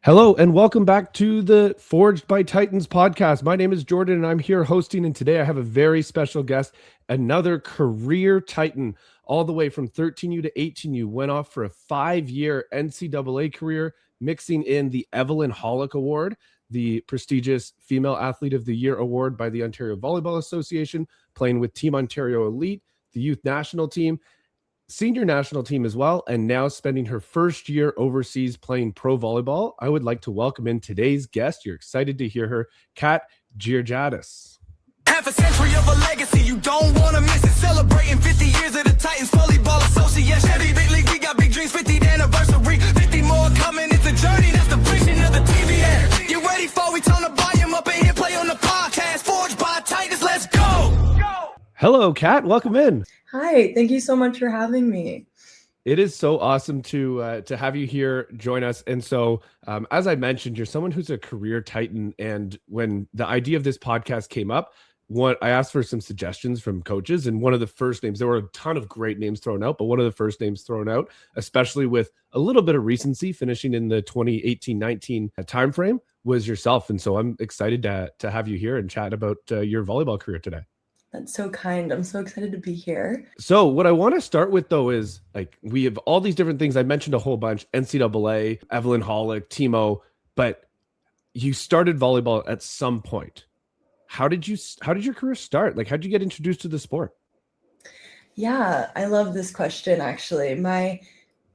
Hello and welcome back to the Forged by Titans podcast. My name is Jordan and I'm here hosting, and today I have a very special guest, another career Titan, all the way from 13U to 18U, went off for a 5-year NCAA career, mixing in the Evelyn Hollick Award, the prestigious Female Athlete of the Year award by the Ontario Volleyball Association, playing with Team Ontario Elite, the youth national team, senior national team as well, and now spending her first year overseas playing pro volleyball. I would like to welcome in today's guest. You're excited to hear her, Kat Georgiadis. Half a century of a legacy, you don't want to miss it. Celebrating 50 years of the Titans Volleyball Association. Chevy Big League, we got big dreams, 50th anniversary. 50 more coming, it's a journey, that's the vision of the TV ad. You ready for we turn the volume up and hit play on the podcast. Forged by Titans, let's go! Hello, Kat. Welcome in. Hi, thank you so much for having me. It is so awesome to have you here, join us. And so, as I mentioned, you're someone who's a career Titan. And when the idea of this podcast came up, I asked for some suggestions from coaches. And one of the first names, there were a ton of great names thrown out, but one of the first names thrown out, especially with a little bit of recency, finishing in the 2018-19 timeframe, was yourself. And so I'm excited to have you here and chat about your volleyball career today. That's so kind. I'm so excited to be here. So what I want to start with, though, is like we have all these different things. I mentioned a whole bunch: NCAA, Evelyn Hollick, Timo, but you started volleyball at some point. How did your career start? Like, how did you get introduced to the sport? Yeah, I love this question, actually. My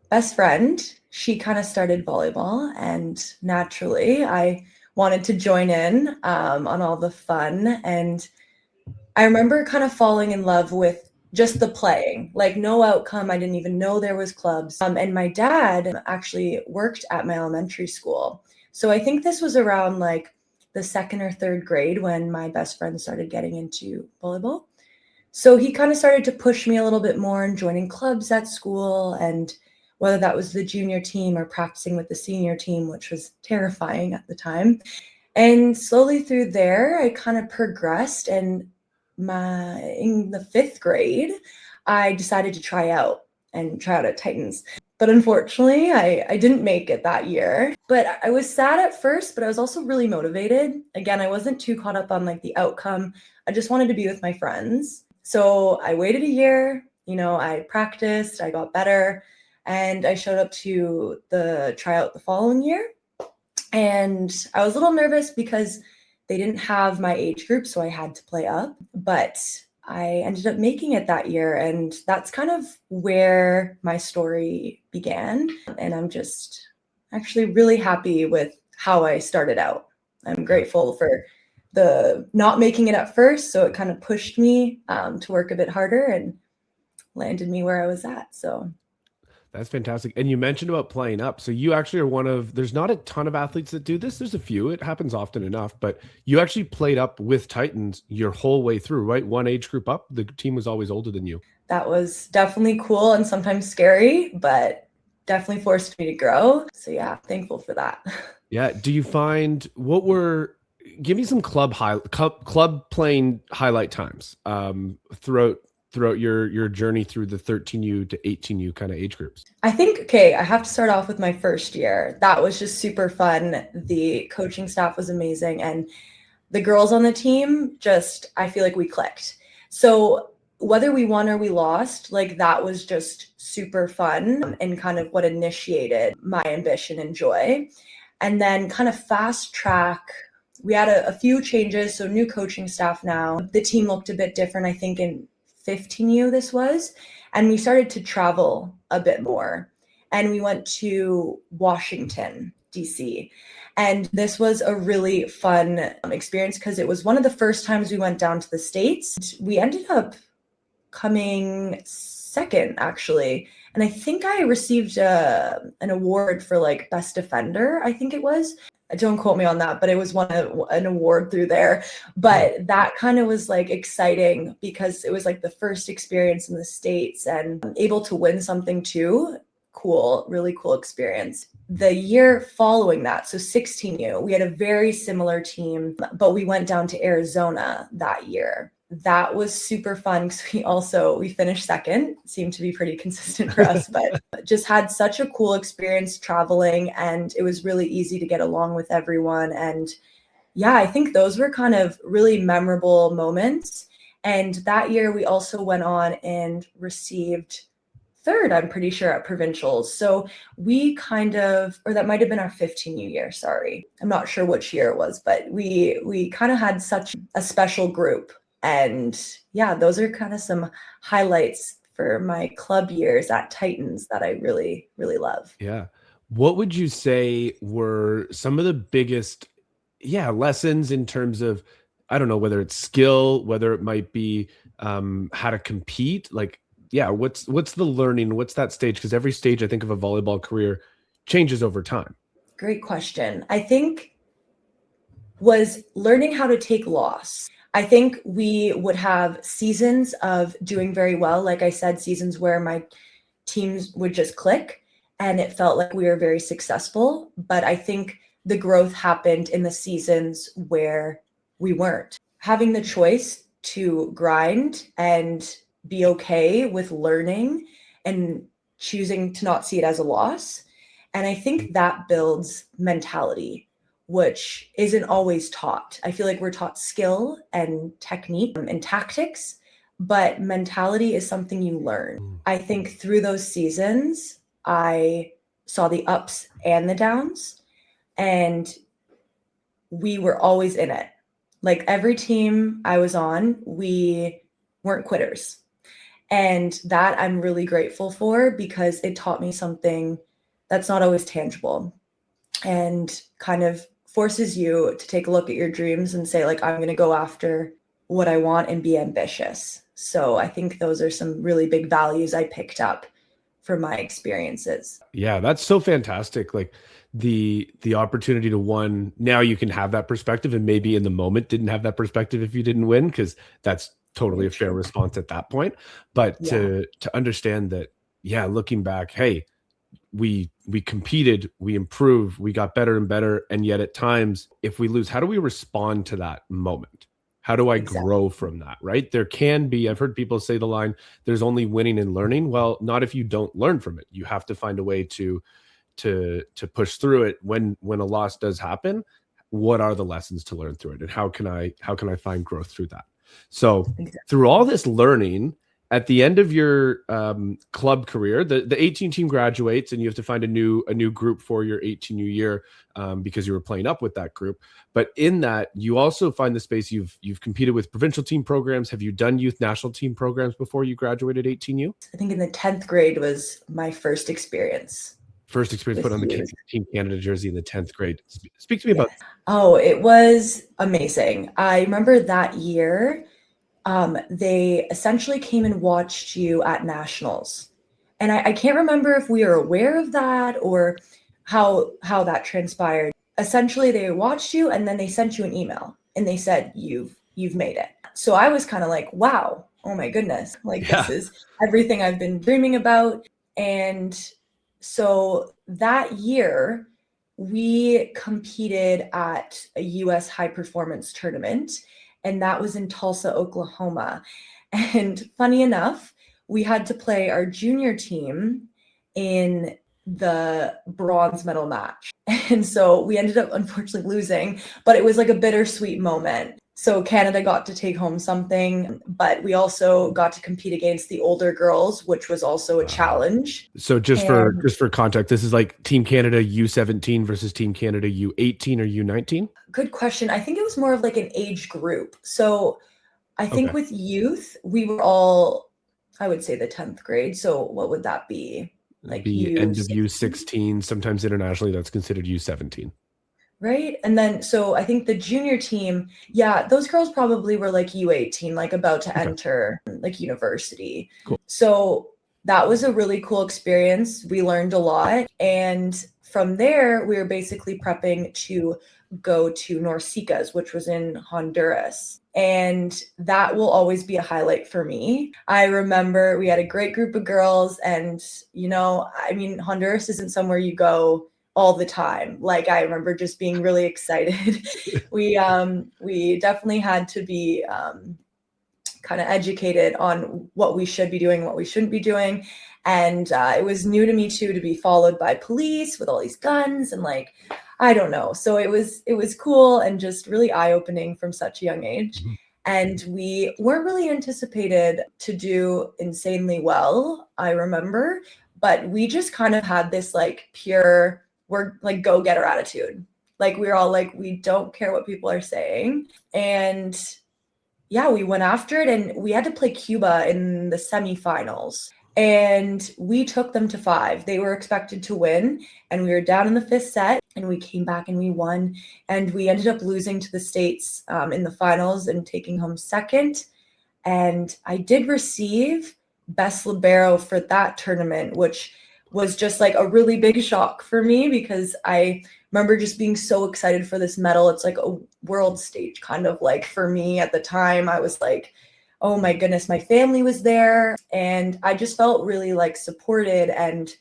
best friend, she kind of started volleyball, and naturally I wanted to join in on all the fun. And I remember kind of falling in love with just the playing, like no outcome. I didn't even know there was clubs. And my dad actually worked at my elementary school. So I think this was around like the second or third grade when my best friend started getting into volleyball. So he kind of started to push me a little bit more in joining clubs at school, and whether that was the junior team or practicing with the senior team, which was terrifying at the time. And slowly through there, I kind of progressed, and in the 5th grade, I decided to try out at Titans. But unfortunately, I didn't make it that year. But I was sad at first, but I was also really motivated. Again, I wasn't too caught up on like the outcome. I just wanted to be with my friends. So I waited a year, I practiced, I got better, and I showed up to the tryout the following year. And I was a little nervous because they didn't have my age group, so I had to play up, but I ended up making it that year, and that's kind of where my story began. And I'm just actually really happy with how I started out. I'm grateful for the not making it at first, so it kind of pushed me to work a bit harder and landed me where I was at. So That's fantastic. And you mentioned about playing up. So you actually are there's not a ton of athletes that do this. There's a few, it happens often enough, but you actually played up with Titans your whole way through, right? One age group up, the team was always older than you. That was definitely cool and sometimes scary, but definitely forced me to grow. So yeah, thankful for that. Yeah. Do you find give me some club playing highlight times throughout your journey through the 13U to 18U kind of age groups? I think, I have to start off with my first year. That was just super fun. The coaching staff was amazing, and the girls on the team, I feel like we clicked. So whether we won or we lost, like that was just super fun and kind of what initiated my ambition and joy. And then kind of fast track, we had a few changes. So new coaching staff now. The team looked a bit different, I think, in 15U this was, and we started to travel a bit more, and we went to Washington DC, and this was a really fun experience because it was one of the first times we went down to the States. We ended up coming second, actually, and I think I received an award for like best defender, I think it was. Don't quote me on that, but it was an award through there. But that kind of was like exciting because it was like the first experience in the States and able to win something too. Cool, really cool experience. The year following that, so 16U, we had a very similar team, but we went down to Arizona that year. that was super fun because we finished second, seemed to be pretty consistent for us, but just had such a cool experience traveling, and it was really easy to get along with everyone. And yeah, I think those were kind of really memorable moments. And that year we also went on and received third, I'm pretty sure, at provincials. So we or that might have been our 15U year, sorry. I'm not sure which year it was, but we kind of had such a special group. And yeah, those are kind of some highlights for my club years at Titans that I really, really love. Yeah. What would you say were some of the biggest, lessons in terms of, I don't know, whether it's skill, whether it might be how to compete, like, what's the learning? What's that stage? Because every stage I think of a volleyball career changes over time. Great question. I think was learning how to take loss. I think we would have seasons of doing very well. Like I said, seasons where my teams would just click and it felt like we were very successful. But I think the growth happened in the seasons where we weren't. Having the choice to grind and be okay with learning and choosing to not see it as a loss. And I think that builds mentality, which isn't always taught. I feel like we're taught skill and technique and tactics, but mentality is something you learn. I think through those seasons, I saw the ups and the downs, and we were always in it. Like every team I was on, we weren't quitters. And that I'm really grateful for because it taught me something that's not always tangible and kind of forces you to take a look at your dreams and say, like, I'm going to go after what I want and be ambitious. So I think those are some really big values I picked up from my experiences. Yeah, that's so fantastic. Like the opportunity to now you can have that perspective, and maybe in the moment didn't have that perspective if you didn't win, because that's totally a fair response at that point. But to understand that, looking back, hey, we competed, we improved, we got better and better. And yet at times, if we lose, how do we respond to that moment? How do I grow from that, right? There can be, I've heard people say the line, there's only winning and learning. Well, not if you don't learn from it. You have to find a way to push through it. When a loss does happen, what are the lessons to learn through it? And how can I find growth through that? So through all this learning, at the end of your club career, the 18 team graduates, and you have to find a new group for your 18U year because you were playing up with that group. But in that, you also find the space. You've competed with provincial team programs. Have you done youth national team programs before you graduated 18U? I think in the 10th grade was my first experience. First experience put on the Team Canada jersey in the 10th grade. Speak to me about. Oh, it was amazing. I remember that year. They essentially came and watched you at nationals. And I can't remember if we were aware of that or how that transpired. Essentially, they watched you and then they sent you an email and they said, you've made it. So I was kind of like, wow, oh my goodness. Like this is everything I've been dreaming about. And so that year we competed at a US high performance tournament. And that was in Tulsa, Oklahoma. And funny enough, we had to play our junior team in the bronze medal match. And so we ended up unfortunately losing, but it was like a bittersweet moment. So Canada got to take home something, but we also got to compete against the older girls, which was also a challenge. So just for context, this is like Team Canada U17 versus Team Canada U18 or U19? Good question. I think it was more of like an age group. So I think with youth, we were all, I would say the 10th grade. So what would that be? Like the end of U16, sometimes internationally that's considered U17. Right. And then, so I think the junior team, those girls probably were like U18, like about to enter like university. Cool. So that was a really cool experience. We learned a lot. And from there, we were basically prepping to go to Norcicas, which was in Honduras. And that will always be a highlight for me. I remember we had a great group of girls and, Honduras isn't somewhere you go all the time. Like I remember just being really excited. We definitely had to be kind of educated on what we should be doing, what we shouldn't be doing. And it was new to me too, to be followed by police with all these guns and like, I don't know. So it was cool and just really eye-opening from such a young age. And we weren't really anticipated to do insanely well, I remember, but we just kind of had this like pure, we're like go-getter attitude. Like we were all like, we don't care what people are saying. And yeah, we went after it, and we had to play Cuba in the semifinals. And we took them to 5. They were expected to win, and we were down in the 5th set, and we came back and we won. And we ended up losing to the States in the finals and taking home 2nd. And I did receive Best Libero for that tournament, which was just like a really big shock for me, because I remember just being so excited for this medal. It's like a world stage kind of like for me at the time. I was like, oh my goodness, my family was there, and I just felt really like supported, and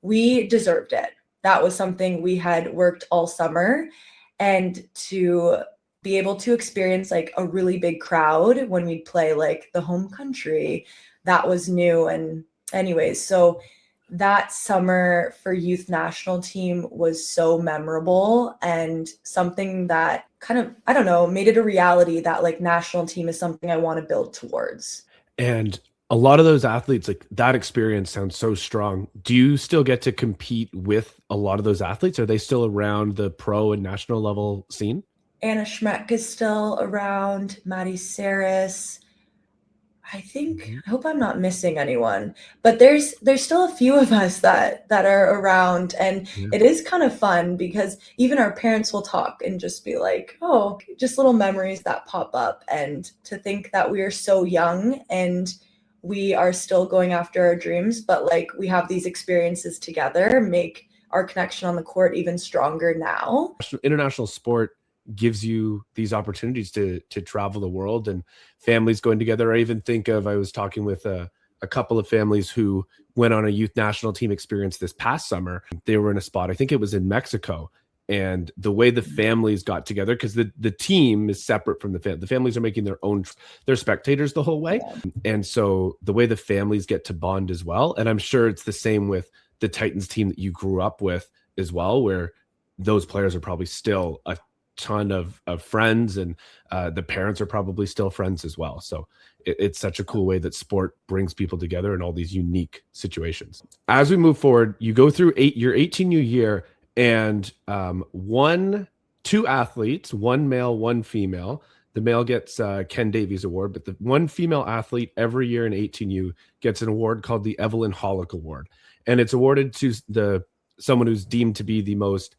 we deserved it. That was something we had worked all summer, and to be able to experience like a really big crowd when we'd play like the home country, that was new. And anyways, so that summer for youth national team was so memorable, and something that kind of, I don't know, made it a reality that like national team is something I want to build towards. And a lot of those athletes, like that experience sounds so strong. Do you still get to compete with a lot of those athletes? Are they still around the pro and national level scene? Anna Schmeck is still around, Maddie Saris. I think, I hope I'm not missing anyone, but there's still a few of us that are around, and it is kind of fun because even our parents will talk and just be like, oh, just little memories that pop up. And to think that we are so young and we are still going after our dreams, but like we have these experiences together, make our connection on the court even stronger now. International sport gives you these opportunities to travel the world, and families going together. I even think of, I was talking with a couple of families who went on a youth national team experience this past summer. They were in a spot, I think it was in Mexico, and the way the families got together, because the team is separate from the families are making they're spectators the whole way. And so the way the families get to bond as well. And I'm sure it's the same with the Titans team that you grew up with as well, where those players are probably still a ton of friends, and the parents are probably still friends as well. So it's such a cool way that sport brings people together in all these unique situations. As we move forward, you go through your 18U year, and two athletes, one male, one female. The male gets Ken Davies Award, but the one female athlete every year in 18U gets an award called the Evelyn Hollick Award, and it's awarded to someone who's deemed to be the most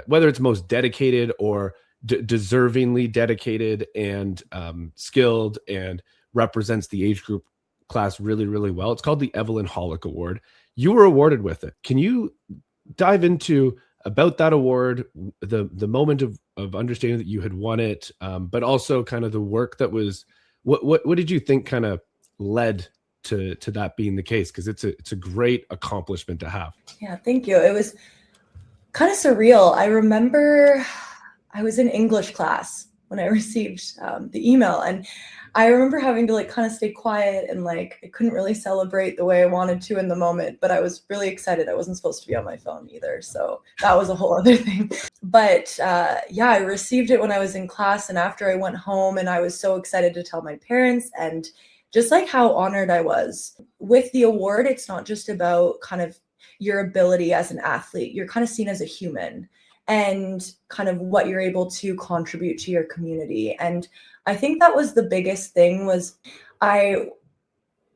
whether it's most dedicated or deservingly dedicated and skilled, and represents the age group class really, really well. It's called the Evelyn Hollick Award. You were awarded with it. Can you dive into about that award, the moment of understanding that you had won it, but also kind of the work that was, what did you think kind of led to that being the case? Because it's a great accomplishment to have. Yeah, thank you. It was kind of surreal. I remember I was in English class when I received the email, and I remember having to like kind of stay quiet, and like I couldn't really celebrate the way I wanted to in the moment, but I was really excited. I wasn't supposed to be on my phone either, so that was a whole other thing. But yeah, I received it when I was in class, and after I went home, and I was so excited to tell my parents, and just like how honored I was. With the award, it's not just about kind of your ability as an athlete. You're kind of seen as a human, and kind of what you're able to contribute to your community. And I think that was the biggest thing, was I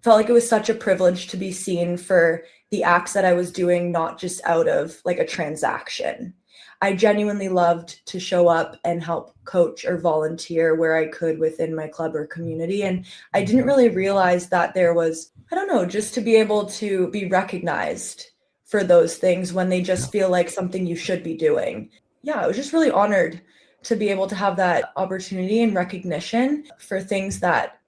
felt like it was such a privilege to be seen for the acts that I was doing, not just out of like a transaction. I genuinely loved to show up and help coach or volunteer where I could within my club or community. And I didn't really realize that there was, I don't know, just to be able to be recognized for those things when they just feel like something you should be doing. Yeah, I was just really honored to be able to have that opportunity and recognition for things that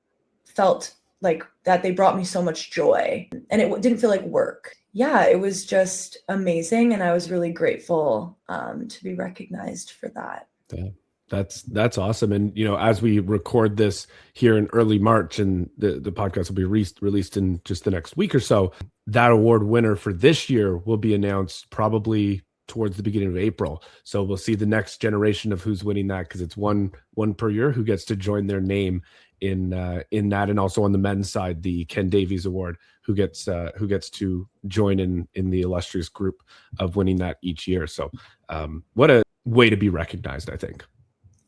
felt like that they brought me so much joy, and it didn't feel like work. Yeah, it was just amazing, and I was really grateful to be recognized for that. Yeah. That's awesome. And, as we record this here in early March, and the podcast will be released in just the next week or so, that award winner for this year will be announced probably towards the beginning of April. So we'll see the next generation of who's winning that, because it's one per year who gets to join their name in that. And also on the men's side, the Ken Davies Award, who gets to join in the illustrious group of winning that each year. So what a way to be recognized, I think.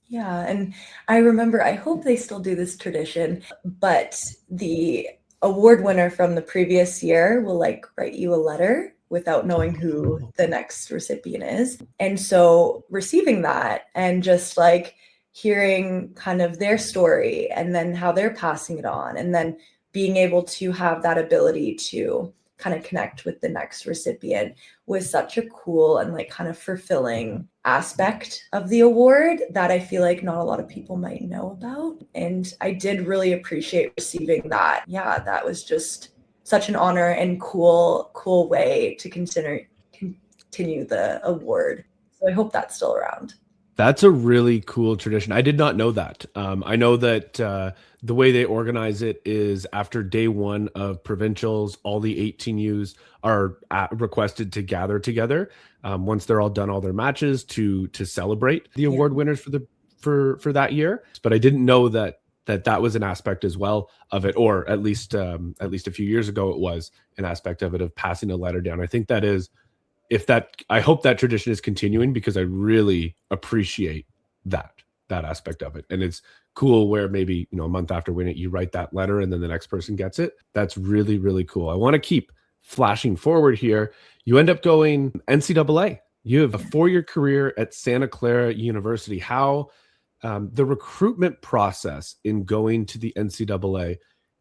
Yeah, and I remember, I hope they still do this tradition, but the award winner from the previous year will like write you a letter without knowing who the next recipient is. And so receiving that and just like hearing kind of their story and then how they're passing it on, and then being able to have that ability to kind of connect with the next recipient was such a cool and like kind of fulfilling aspect of the award that I feel like not a lot of people might know about. And I did really appreciate receiving that. Yeah, that was just such an honor and cool way to continue the award. So I hope that's still around. That's a really cool tradition. I did not know that. I know that the way they organize it is after day one of provincials, all the 18Us are requested to gather together once they're all done all their matches to celebrate the award winners for that year. But I didn't know that was an aspect as well of it, or at least a few years ago it was an aspect of it, of passing a letter down. I think that is. I hope that tradition is continuing, because I really appreciate that aspect of it. And it's cool where maybe, a month after winning it, you write that letter and then the next person gets it. That's really, really cool. I want to keep flashing forward here. You end up going NCAA. You have a 4-year career at Santa Clara University. How the recruitment process in going to the NCAA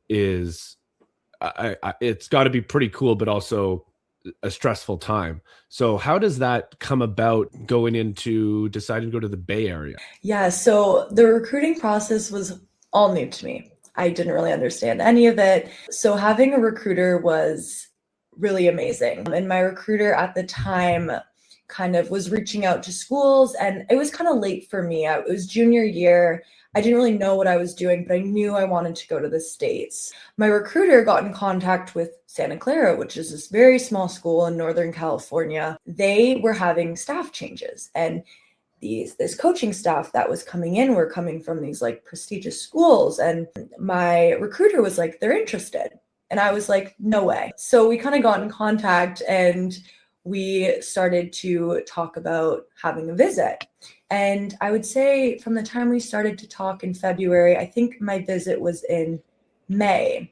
is, it's got to be pretty cool, but also a stressful time. So how does that come about, going into deciding to go to the Bay Area? Yeah, so the recruiting process was all new to me. I didn't really understand any of it. So having a recruiter was really amazing. And my recruiter at the time kind of was reaching out to schools, and it was kind of late for me. It was junior year. I didn't really know what I was doing, but I knew I wanted to go to the States. My recruiter got in contact with Santa Clara, which is this very small school in Northern California. They were having staff changes, and this coaching staff that was coming in were coming from these like prestigious schools. And my recruiter was like, they're interested. And I was like, no way. So we kind of got in contact and we started to talk about having a visit. And I would say from the time we started to talk in February, I think my visit was in May.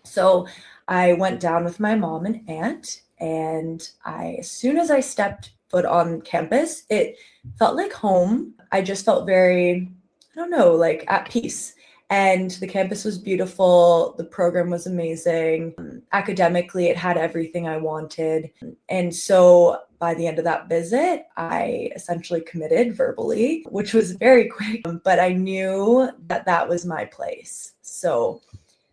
So I went down with my mom and aunt, and as soon as I stepped foot on campus, it felt like home. I just felt very, like at peace. And the campus was beautiful. The program was amazing. Academically, it had everything I wanted. And so by the end of that visit, I essentially committed verbally, which was very quick, but I knew that was my place. So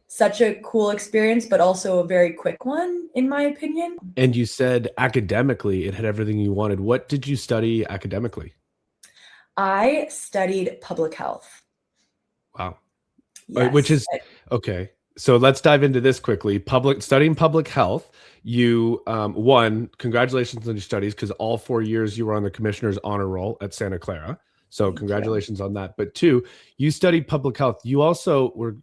such a cool experience, but also a very quick one, in my opinion. And you said academically, it had everything you wanted. What did you study academically? I studied public health. Wow. Yes. Which is okay. So let's dive into this quickly. Studying public health. You congratulations on your studies, because all 4 years you were on the commissioner's honor roll at Santa Clara. So congratulations on that. But 2, you studied public health. You also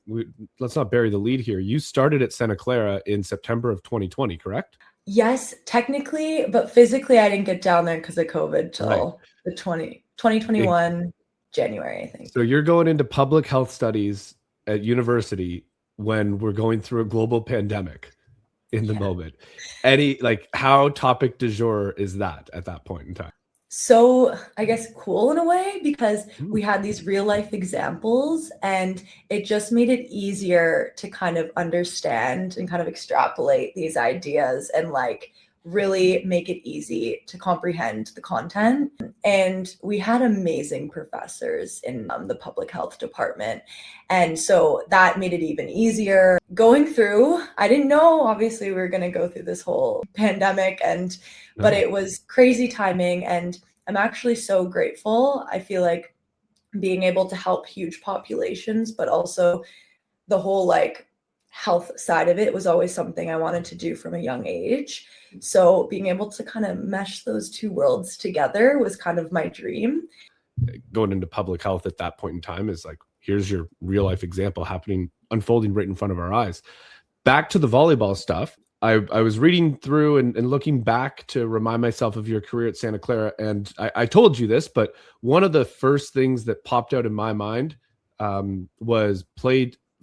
let's not bury the lead here. You started at Santa Clara in September of 2020, correct? Yes, technically, but physically I didn't get down there because of COVID till the 2021 January, I think. So you're going into public health studies at university when we're going through a global pandemic in the moment. How topic du jour is that at that point in time? So I guess cool in a way, because we had these real life examples, and it just made it easier to kind of understand and kind of extrapolate these ideas and like really make it easy to comprehend the content. And we had amazing professors in the public health department. And so that made it even easier. Going through, I didn't know, obviously, we were going to go through this whole pandemic, but it was crazy timing. And I'm actually so grateful. I feel like being able to help huge populations, but also the whole like health side of it was always something I wanted to do from a young age. So being able to kind of mesh those two worlds together was kind of my dream. Going into public health at that point in time is like, here's your real life example unfolding right in front of our eyes. Back to the volleyball stuff. I was reading through and looking back to remind myself of your career at Santa Clara. And I told you this, but one of the first things that popped out in my mind was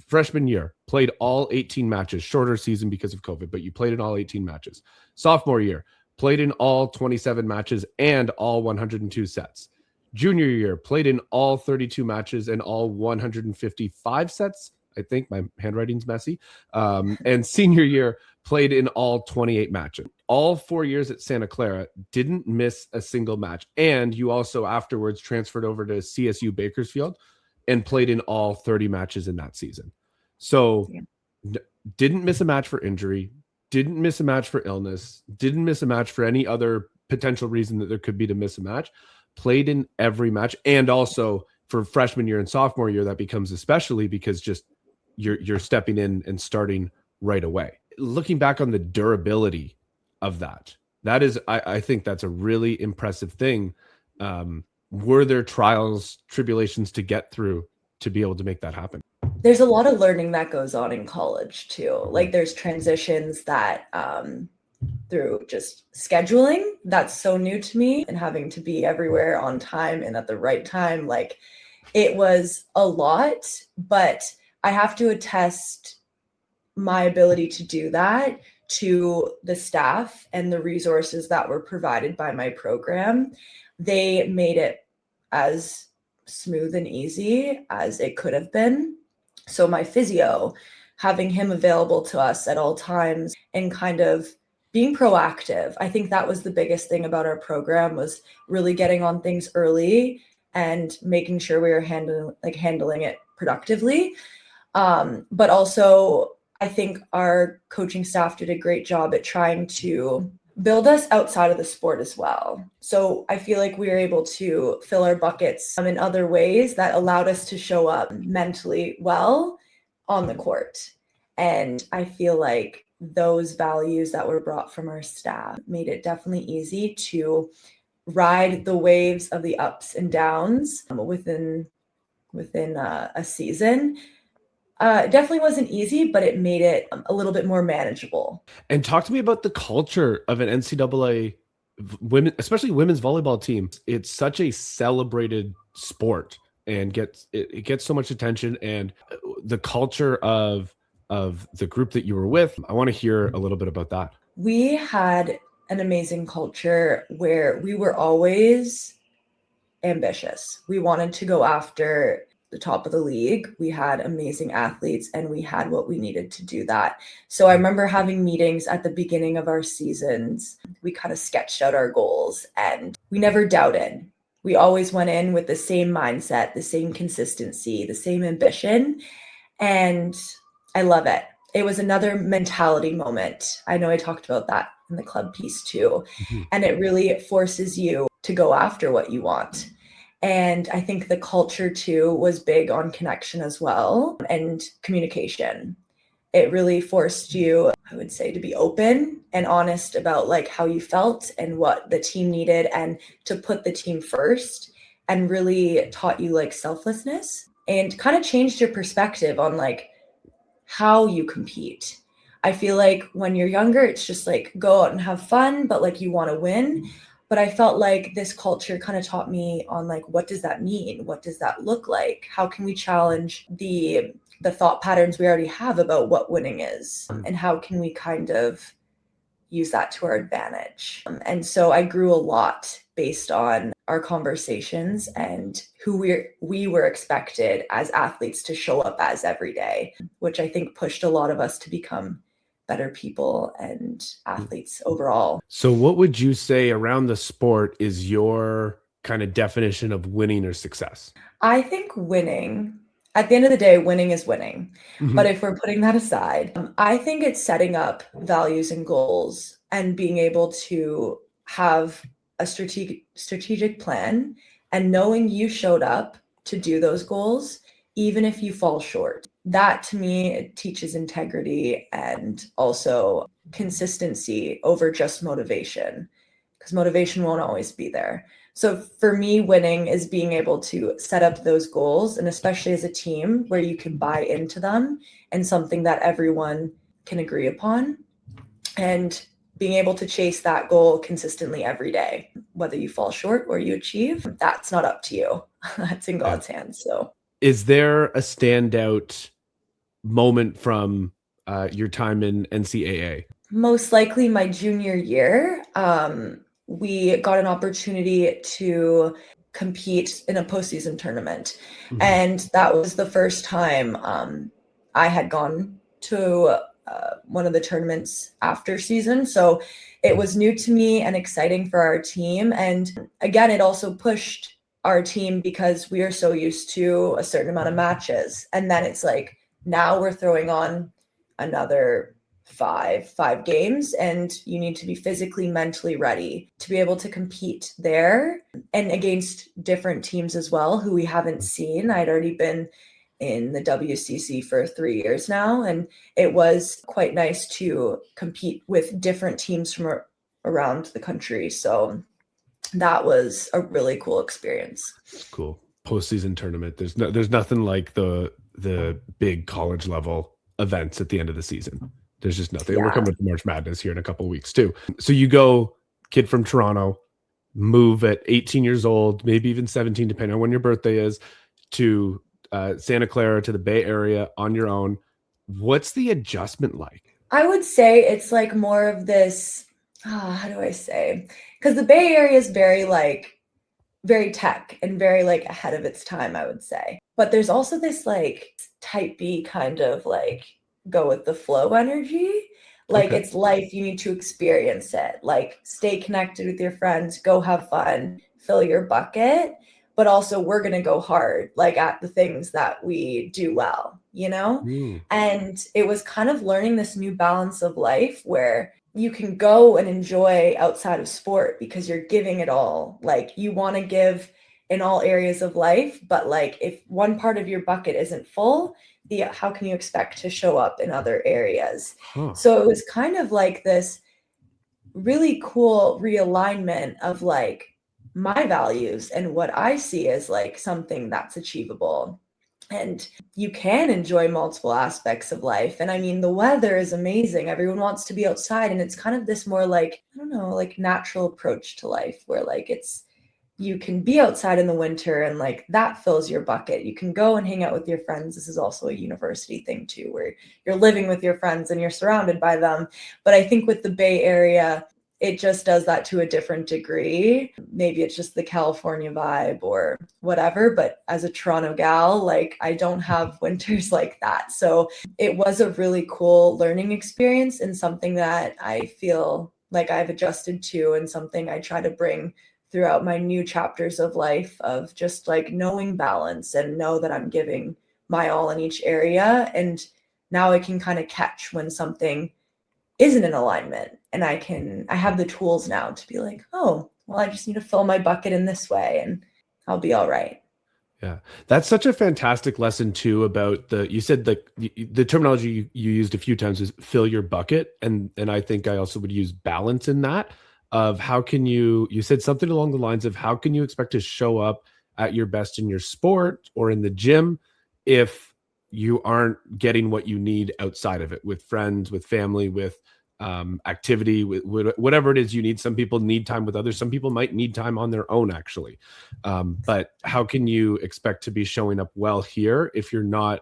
freshman year, played all 18 matches, shorter season because of COVID, but you played in all 18 matches. Sophomore year, played in all 27 matches and all 102 sets. Junior year, played in all 32 matches and all 155 sets. I think my handwriting's messy. And senior year, played in all 28 matches. All 4 years at Santa Clara, didn't miss a single match. And you also afterwards transferred over to CSU Bakersfield and played in all 30 matches in that season. So didn't miss a match for injury, didn't miss a match for illness, didn't miss a match for any other potential reason that there could be to miss a match, played in every match. And also for freshman year and sophomore year, that becomes especially because just you're stepping in and starting right away. Looking back on the durability of that is, I think that's a really impressive thing. Were there trials, tribulations to get through to be able to make that happen? There's a lot of learning that goes on in college too. Like there's transitions that through just scheduling, that's so new to me, and having to be everywhere on time and at the right time. Like it was a lot, but I have to attest my ability to do that to the staff and the resources that were provided by my program. They made it as smooth and easy as it could have been. So my physio, having him available to us at all times and kind of being proactive. I think that was the biggest thing about our program, was really getting on things early and making sure we were handling it productively. But also, I think our coaching staff did a great job at trying to build us outside of the sport as well. So I feel like we were able to fill our buckets in other ways that allowed us to show up mentally well on the court. And I feel like those values that were brought from our staff made it definitely easy to ride the waves of the ups and downs within a season. It definitely wasn't easy, but it made it a little bit more manageable. And talk to me about the culture of an NCAA women, especially women's volleyball team. It's such a celebrated sport and it gets so much attention. And the culture of the group that you were with, I want to hear a little bit about that. We had an amazing culture where we were always ambitious. We wanted to go after the top of the league. We had amazing athletes and we had what we needed to do that. So I remember having meetings at the beginning of our seasons. We kind of sketched out our goals and we never doubted. We always went in with the same mindset, the same consistency, the same ambition. And I love it. It was another mentality moment. I know I talked about that in the club piece too. Mm-hmm. And it really forces you to go after what you want. And I think the culture too was big on connection as well and communication. It really forced you, I would say, to be open and honest about like how you felt and what the team needed and to put the team first, and really taught you like selflessness and kind of changed your perspective on like how you compete. I feel like when you're younger, it's just like go out and have fun, but like you want to win. But I felt like this culture kind of taught me on like, what does that mean? What does that look like? How can we challenge the thought patterns we already have about what winning is? And how can we kind of use that to our advantage? And so I grew a lot based on our conversations and who we were expected as athletes to show up as every day, which I think pushed a lot of us to become better people and athletes overall. So what would you say around the sport is your kind of definition of winning or success? I think winning, at the end of the day, winning is winning. Mm-hmm. But if we're putting that aside, I think it's setting up values and goals and being able to have a strategic plan and knowing you showed up to do those goals, even if you fall short. That to me, it teaches integrity and also consistency over just motivation, because motivation won't always be there. So for me, winning is being able to set up those goals, and especially as a team where you can buy into them and something that everyone can agree upon, and being able to chase that goal consistently every day. Whether you fall short or you achieve, that's not up to you. That's in God's hands. So is there a standout moment from your time in NCAA? most likely my junior year, we got an opportunity to compete in a postseason tournament. Mhm. And that was the first time I had gone to one of the tournaments after season. So it was new to me and exciting for our team. And again, it also pushed our team because we are so used to a certain amount of matches. And then it's like, now we're throwing on another five games, and you need to be physically, mentally ready to be able to compete there and against different teams as well, who we haven't seen. I'd already been in the WCC for 3 years now, and it was quite nice to compete with different teams from around the country. So that was a really cool experience. Cool. Postseason tournament. There's nothing like the big college level events at the end of the season. There's just nothing. Yeah. We're coming to March Madness here in a couple of weeks too. So you go, kid from Toronto, move at 18 years old, maybe even 17, depending on when your birthday is, to Santa Clara, to the Bay Area on your own. What's the adjustment like? I would say it's like more of this, how do I say? Because the Bay Area is very tech and very like ahead of its time, I would say. But there's also this like type B kind of like go with the flow energy. Like Okay. It's life, you need to experience it. Like stay connected with your friends, go have fun, fill your bucket. But also we're going to go hard, like at the things that we do well, you know? And it was kind of learning this new balance of life where you can go and enjoy outside of sport because you're giving it all. Like you want to give in all areas of life, but like if one part of your bucket isn't full, how can you expect to show up in other areas? So it was kind of like this really cool realignment of like my values and what I see as like something that's achievable. And you can enjoy multiple aspects of life. And I mean, the weather is amazing. Everyone wants to be outside. And it's kind of this more like, I don't know, like natural approach to life where like you can be outside in the winter and like that fills your bucket. You can go and hang out with your friends. This is also a university thing too, where you're living with your friends and you're surrounded by them. But I think with the Bay Area, it just does that to a different degree. Maybe it's just the California vibe or whatever, but as a Toronto gal, like I don't have winters like that. So it was a really cool learning experience and something that I feel like I've adjusted to and something I try to bring throughout my new chapters of life of just like knowing balance and know that I'm giving my all in each area. And now I can kind of catch when something isn't in alignment, and I have the tools now to be like, oh, well, I just need to fill my bucket in this way and I'll be all right. Yeah, that's such a fantastic lesson too about you said the terminology you used a few times is fill your bucket. And I think I also would use balance in that of how can you said something along the lines of how can you expect to show up at your best in your sport or in the gym if you aren't getting what you need outside of it with friends, with family, with activity, with whatever it is you need. Some people need time with others. Some people might need time on their own, actually. But how can you expect to be showing up well here if you're not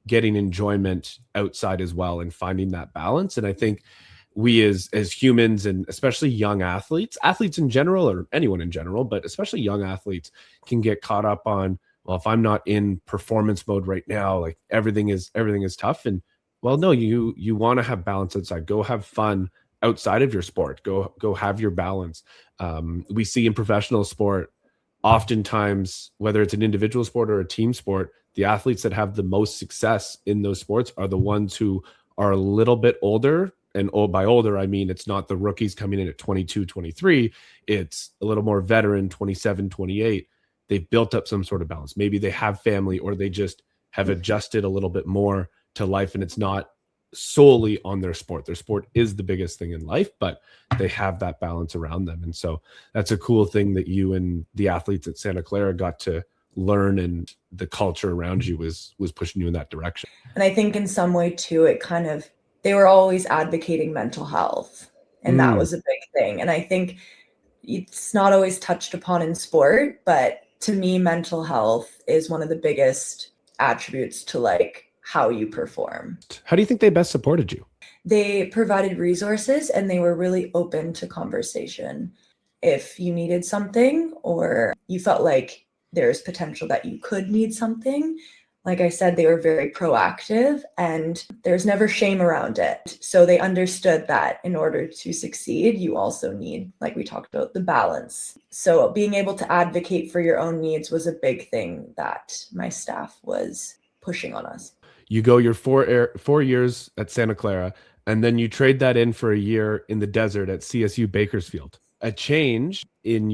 getting enjoyment outside as well and finding that balance? And I think we as humans, and especially young athletes in general, or anyone in general, but especially young athletes, can get caught up on, well, if I'm not in performance mode right now, like everything is tough. And well, no, you want to have balance outside. Go have fun outside of your sport. Go have your balance. We see in professional sport, oftentimes, whether it's an individual sport or a team sport, the athletes that have the most success in those sports are the ones who are a little bit older. And by older, I mean, it's not the rookies coming in at 22, 23. It's a little more veteran, 27, 28. they've built up some sort of balance. Maybe they have family, or they just have adjusted a little bit more to life, and it's not solely on their sport. Their sport is the biggest thing in life, but they have that balance around them. And so that's a cool thing that you and the athletes at Santa Clara got to learn, and the culture around you was pushing you in that direction. And I think in some way too, they were always advocating mental health, and that was a big thing. And I think it's not always touched upon in sport, but to me, mental health is one of the biggest attributes to like how you perform. How do you think they best supported you? They provided resources, and they were really open to conversation. If you needed something, or you felt like there's potential that you could need something, like I said, they were very proactive, and there's never shame around it. So they understood that in order to succeed, you also need, like we talked about, the balance. So being able to advocate for your own needs was a big thing that my staff was pushing on us. You go your 4 years at Santa Clara, and then you trade that in for a year in the desert at CSU Bakersfield. A change in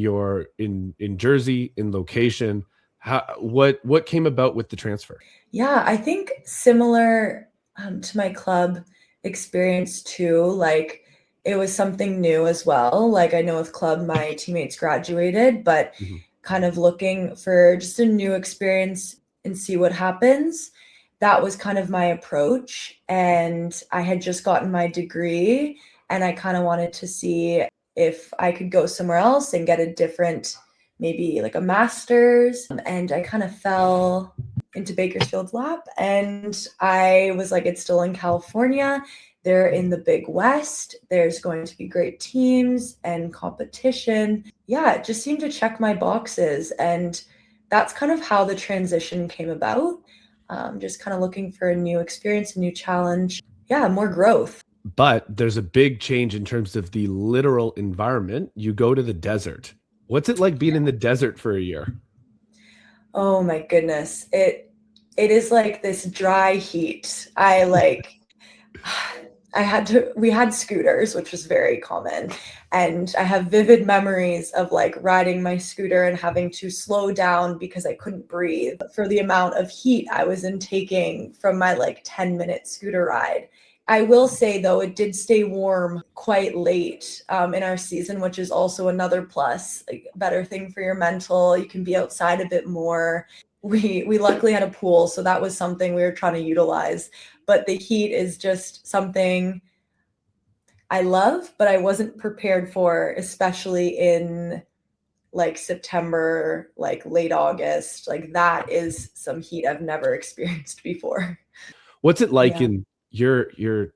in Jersey, in location. What came about with the transfer? Yeah, I think similar to my club experience too. Like, it was something new as well. Like, I know with club, my teammates graduated, but kind of looking for just a new experience and see what happens. That was kind of my approach. And I had just gotten my degree, and I kind of wanted to see if I could go somewhere else and get a different, maybe like a master's. And I kind of fell into Bakersfield's lap, and I was like, it's still in California. They're in the Big West. There's going to be great teams and competition. Yeah, it just seemed to check my boxes. And that's kind of how the transition came about. Just kind of looking for a new experience, a new challenge. Yeah, more growth. But there's a big change in terms of the literal environment. You go to the desert. What's it like being in the desert for a year? Oh my goodness. It is like this dry heat. We had scooters, which was very common. And I have vivid memories of like riding my scooter and having to slow down because I couldn't breathe for the amount of heat I was intaking from my like 10-minute scooter ride. I will say though, it did stay warm quite late in our season, which is also another plus, like better thing for your mental. You can be outside a bit more. We luckily had a pool, so that was something we were trying to utilize. But the heat is just something I love, but I wasn't prepared for, especially in like September, like late August. Like, that is some heat I've never experienced before. What's it like in you'd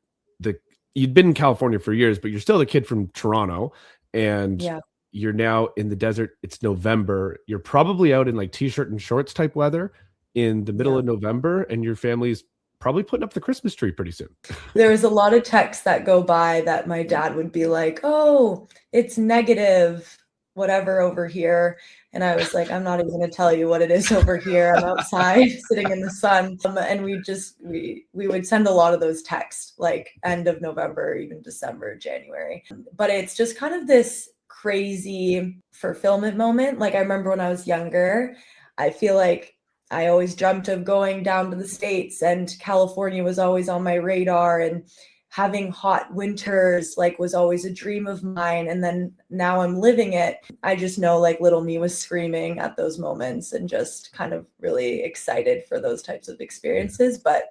been in California for years, but you're still the kid from Toronto, and you're now in the desert. It's November. You're probably out in like t-shirt and shorts type weather in the middle of November, and your family's probably putting up the Christmas tree pretty soon. There was a lot of texts that go by that my dad would be like, oh, it's negative whatever over here. And I was like, I'm not even going to tell you what it is over here. I'm outside sitting in the sun. And we would send a lot of those texts like end of November, even December, January. But it's just kind of this crazy fulfillment moment. Like, I remember when I was younger, I feel like I always dreamt of going down to the States, and California was always on my radar, and having hot winters like was always a dream of mine. And then now I'm living it. I just know like little me was screaming at those moments and just kind of really excited for those types of experiences, but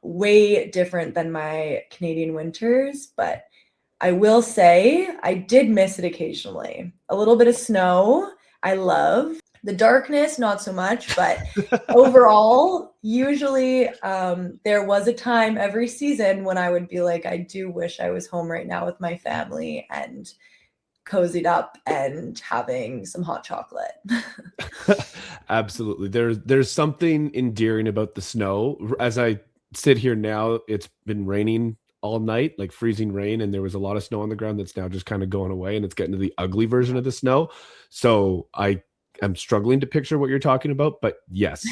way different than my Canadian winters. But I will say I did miss it occasionally. A little bit of snow I love. The darkness, not so much, but overall, usually there was a time every season when I would be like, I do wish I was home right now with my family and cozied up and having some hot chocolate. Absolutely. There's something endearing about the snow. As I sit here now, it's been raining all night, like freezing rain, and there was a lot of snow on the ground that's now just kind of going away, and it's getting to the ugly version of the snow. So I'm struggling to picture what you're talking about, but yes,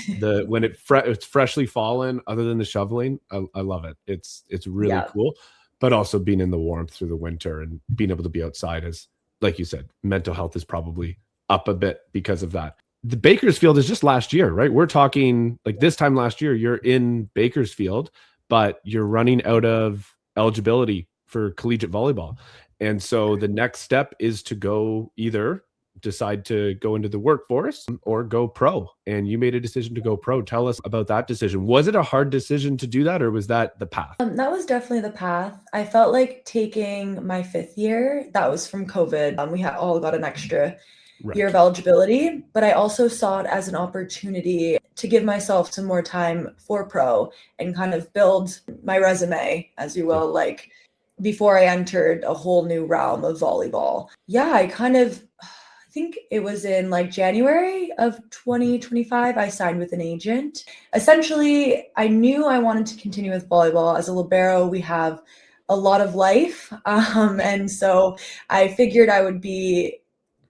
when it's freshly fallen, other than the shoveling, I love it. It's really cool, but also being in the warmth through the winter and being able to be outside is, like you said, mental health is probably up a bit because of that. the Bakersfield is just last year, right? We're talking like this time last year, you're in Bakersfield, but you're running out of eligibility for collegiate volleyball. And so the next step is to go either decide to go into the workforce or go pro. And you made a decision to go pro. Tell us about that decision. Was it a hard decision to do that, or was that the path? That was definitely the path. I felt like taking my 5th year, that was from COVID. We had all got an extra year of eligibility, but I also saw it as an opportunity to give myself some more time for pro and kind of build my resume, as you will, like before I entered a whole new realm of volleyball. Yeah, I think it was in like January of 2025, I signed with an agent. Essentially, I knew I wanted to continue with volleyball. As a libero, we have a lot of life. And so I figured I would be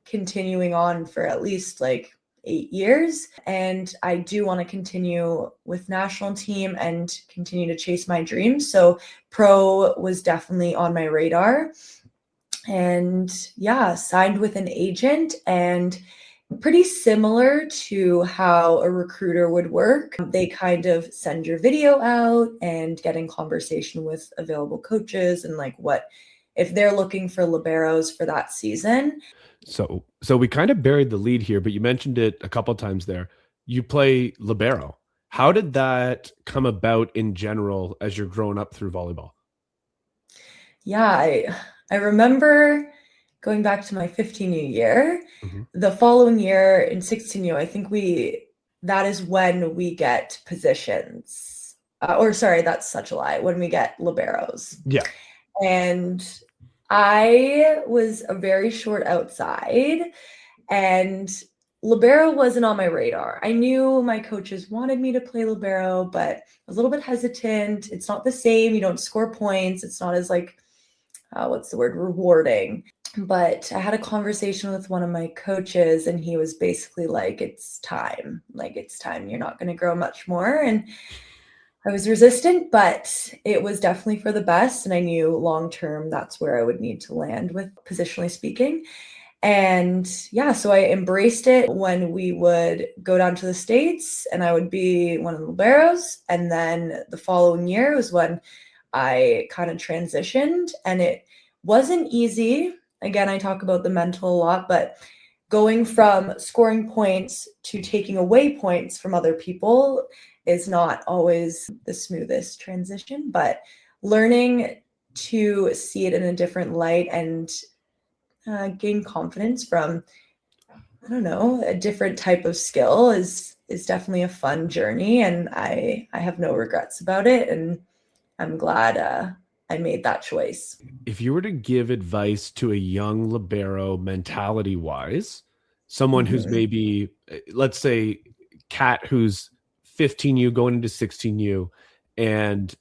continuing on for at least like 8 years. And I do want to continue with national team and continue to chase my dreams. So pro was definitely on my radar. And yeah, signed with an agent, and pretty similar to how a recruiter would work. They kind of send your video out and get in conversation with available coaches and like what if they're looking for liberos for that season. So we kind of buried the lead here, but you mentioned it a couple of times there. You play libero. How did that come about in general as you're growing up through volleyball? Yeah, I remember going back to my 15U year. The following year in 16U, I think that is when we get positions. Or sorry, that's such a lie. When we get liberos. Yeah. And I was a very short outside, and libero wasn't on my radar. I knew my coaches wanted me to play libero, but I was a little bit hesitant. It's not the same. You don't score points. It's not as like, rewarding. But I had a conversation with one of my coaches, and he was basically like, it's time. You're not going to grow much more. And I was resistant, but it was definitely for the best. And I knew long-term, that's where I would need to land with positionally speaking. And yeah, so I embraced it when we would go down to the States and I would be one of the liberos. And then the following year was when I kind of transitioned, and it wasn't easy. Again, I talk about the mental a lot, but going from scoring points to taking away points from other people is not always the smoothest transition, but learning to see it in a different light and gain confidence from, a different type of skill is definitely a fun journey. And I have no regrets about it. And I'm glad I made that choice. If you were to give advice to a young libero mentality wise, someone who's maybe, let's say, Kat, who's 15U going into 16U, and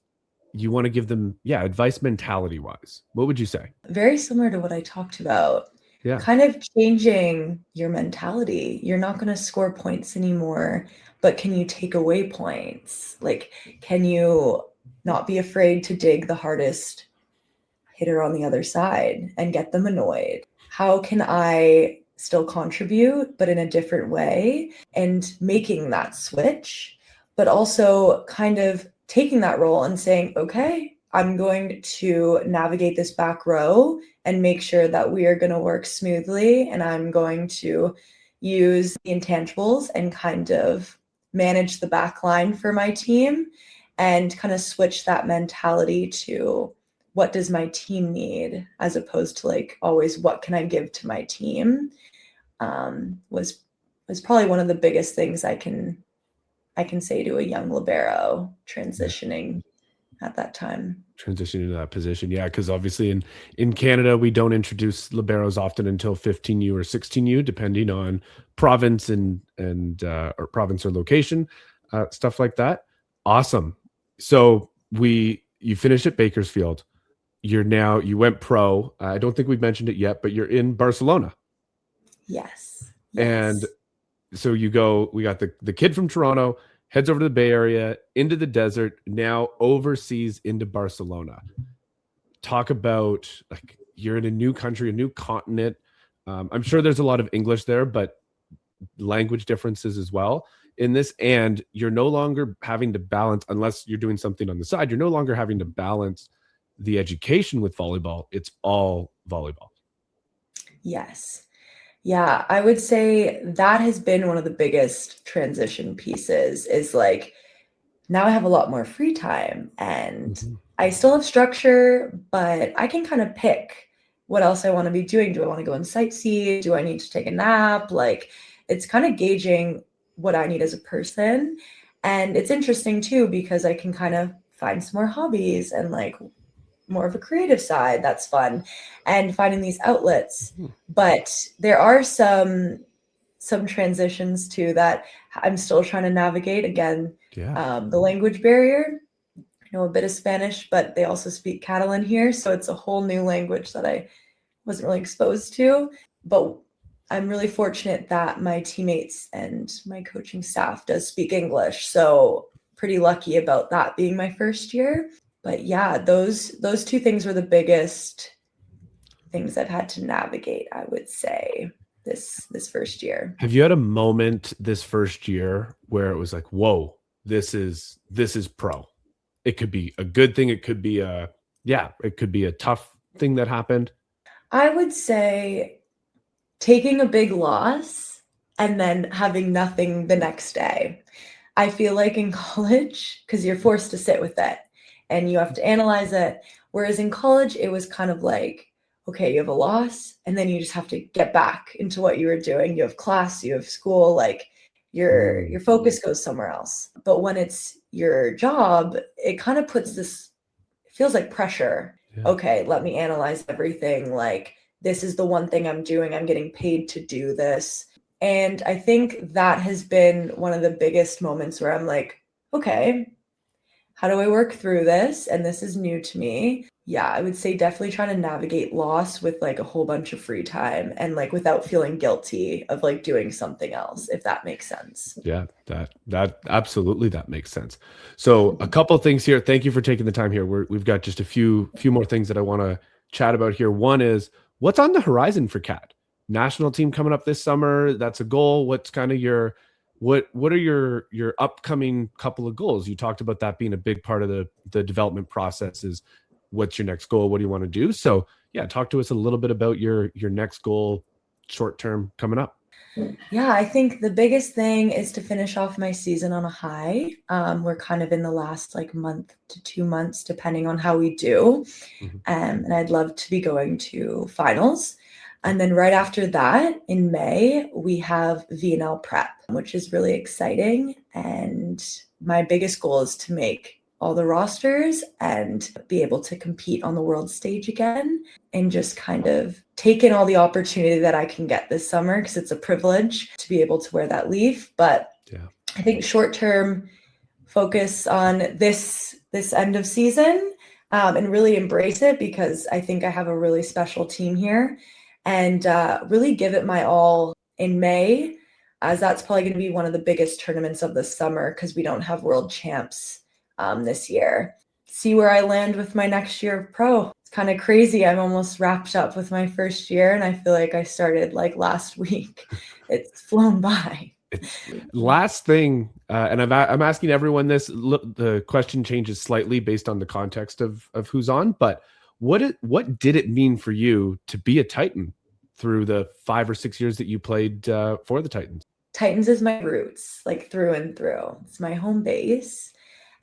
you want to give them, advice mentality wise, what would you say? Very similar to what I talked about. Yeah. Kind of changing your mentality. You're not going to score points anymore, but can you take away points? Like, can you not be afraid to dig the hardest hitter on the other side and get them annoyed? How can I still contribute, but in a different way, and making that switch, but also kind of taking that role and saying, okay, I'm going to navigate this back row and make sure that we are going to work smoothly. And I'm going to use the intangibles and kind of manage the back line for my team, and kind of switch that mentality to what does my team need, as opposed to like always what can I give to my team, was probably one of the biggest things I can say to a young libero transitioning at that time. Transition into that position. Yeah, because obviously in Canada, we don't introduce liberos often until 15U or 16U, depending on province and or province or location, stuff like that. Awesome. So you finished at Bakersfield. You went pro. I don't think we've mentioned it yet, but you're in Barcelona. Yes. And so we got the kid from Toronto, heads over to the Bay Area, into the desert, now overseas into Barcelona. Talk about, like, you're in a new country, a new continent. I'm sure there's a lot of English there, but language differences as well in this, and you're no longer having to balance, unless you're doing something on the side, you're no longer having to balance the education with volleyball. It's all volleyball. Yes. Yeah, I would say that has been one of the biggest transition pieces is like now I have a lot more free time and I still have structure, but I can kind of pick what else I want to be doing. Do I want to go and sightsee? Do I need to take a nap? Like it's kind of gauging what I need as a person. And it's interesting too, because I can kind of find some more hobbies and like more of a creative side that's fun and finding these outlets. But there are some transitions too that I'm still trying to navigate. Again, the language barrier. I know a bit of Spanish, but they also speak Catalan here, so it's a whole new language that I wasn't really exposed to. But I'm really fortunate that my teammates and my coaching staff does speak English, so pretty lucky about that being my first year. But yeah, those two things were the biggest things I've had to navigate, I would say, this first year. Have you had a moment this first year where it was like, whoa, this is pro? It could be a good thing. It could be it could be a tough thing that happened. I would say taking a big loss and then having nothing the next day. I feel like in college, because you're forced to sit with it and you have to analyze it. Whereas in college, it was kind of like, okay, you have a loss and then you just have to get back into what you were doing. You have class, you have school, like your focus goes somewhere else. But when it's your job, it kind of puts this, it feels like pressure. Yeah. Okay, let me analyze everything. Like this is the one thing I'm doing. I'm getting paid to do this. And I think that has been one of the biggest moments where I'm like, okay, how do I work through this? And this is new to me. Yeah, I would say definitely trying to navigate loss with like a whole bunch of free time and like without feeling guilty of like doing something else, if that makes sense. Yeah, that absolutely, that makes sense. So a couple of things here. Thank you for taking the time here. We've got just a few more things that I want to chat about here. One is, what's on the horizon for Kat? National team coming up this summer. That's a goal. What's kind of what are your upcoming couple of goals? You talked about that being a big part of the development process. Is what's your next goal? What do you want to do? So yeah, talk to us a little bit about your next goal, short term, coming up. Yeah, I think the biggest thing is to finish off my season on a high. We're kind of in the last like month to 2 months, depending on how we do. And I'd love to be going to finals. And then right after that, in May, we have VNL Prep, which is really exciting. And my biggest goal is to make all the rosters and be able to compete on the world stage again and just kind of take in all the opportunity that I can get this summer, because it's a privilege to be able to wear that leaf. But yeah, I think short-term focus on this end of season and really embrace it, because I think I have a really special team here, and really give it my all in May, as that's probably going to be one of the biggest tournaments of the summer, because we don't have world champs this year. See where I land with my next year of pro. It's kind of crazy. I'm almost wrapped up with my first year, and I feel like I started like last week. It's flown by. Last thing, and I'm asking everyone this. Look, the question changes slightly based on the context of who's on, but what did it mean for you to be a Titan through the 5 or 6 years that you played for the Titans? Titans is my roots, like through and through. It's my home base.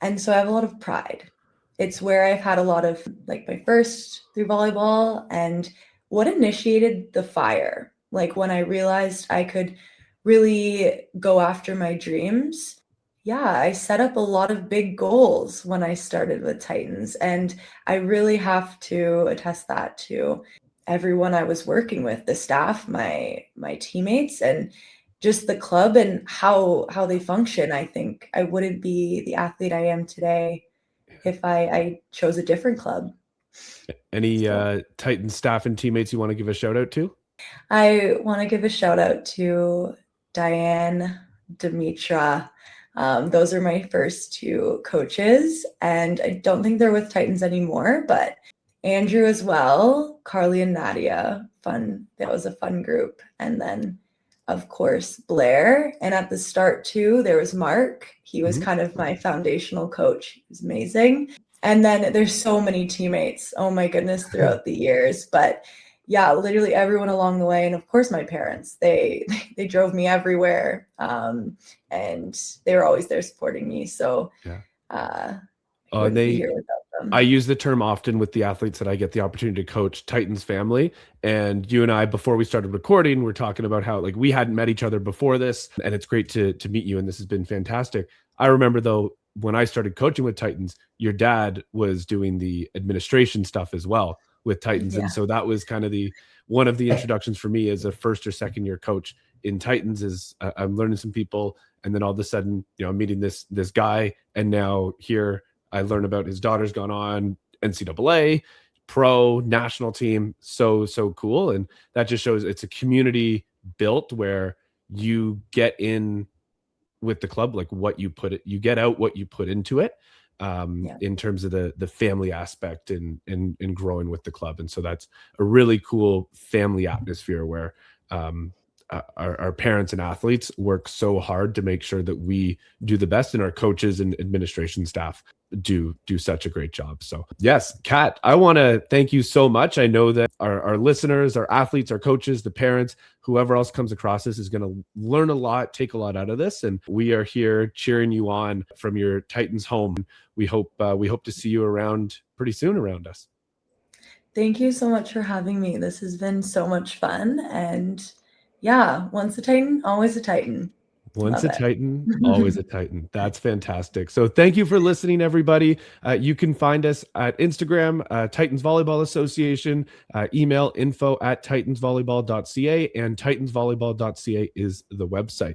And so I have a lot of pride. It's where I've had a lot of like my first through volleyball, and what initiated the fire. Like when I realized I could really go after my dreams. Yeah, I set up a lot of big goals when I started with Titans, and I really have to attest that to everyone I was working with, the staff, my teammates, and just the club and how they function. I think I wouldn't be the athlete I am today if I chose a different club. Any Titan staff and teammates you want to give a shout out to? I want to give a shout out to Diane, Demetra. Those are my first 2 coaches, and I don't think they're with Titans anymore, but Andrew as well, Carly and Nadia. Fun. That was a fun group. And then of course, Blair. And at the start too, there was Mark. He was kind of my foundational coach. He was amazing. And then there's so many teammates, oh my goodness, throughout the years. But yeah, literally everyone along the way. And of course, my parents, they drove me everywhere. And they were always there supporting me. So I wouldn't be here without them. I use the term often with the athletes that I get the opportunity to coach, Titans family. And you and I, before we started recording, we're talking about how like we hadn't met each other before this, and it's great to meet you. And this has been fantastic. I remember though, when I started coaching with Titans, your dad was doing the administration stuff as well with Titans. And so that was kind of one of the introductions for me as a first or second year coach in Titans is I'm learning some people. And then all of a sudden, I'm meeting this guy. And now here I learn about his daughter's gone on NCAA, pro, national team. So cool. And that just shows it's a community built where you get in with the club, like you get out what you put into it, in terms of the family aspect and growing with the club. And so that's a really cool family atmosphere where our parents and athletes work so hard to make sure that we do the best, and our coaches and administration staff do such a great job. So yes, Kat, I want to thank you so much. I know that our listeners, our athletes, our coaches, the parents, whoever else comes across this is going to learn a lot, take a lot out of this. And we are here cheering you on from your Titans home. We hope to see you around pretty soon around us. Thank you so much for having me. This has been so much fun. And yeah, once a Titan, always a Titan. Once a Titan, always a Titan. That's fantastic. So thank you for listening, everybody. You can find us at Instagram, Titans Volleyball Association, email info@titansvolleyball.ca, and titansvolleyball.ca is the website.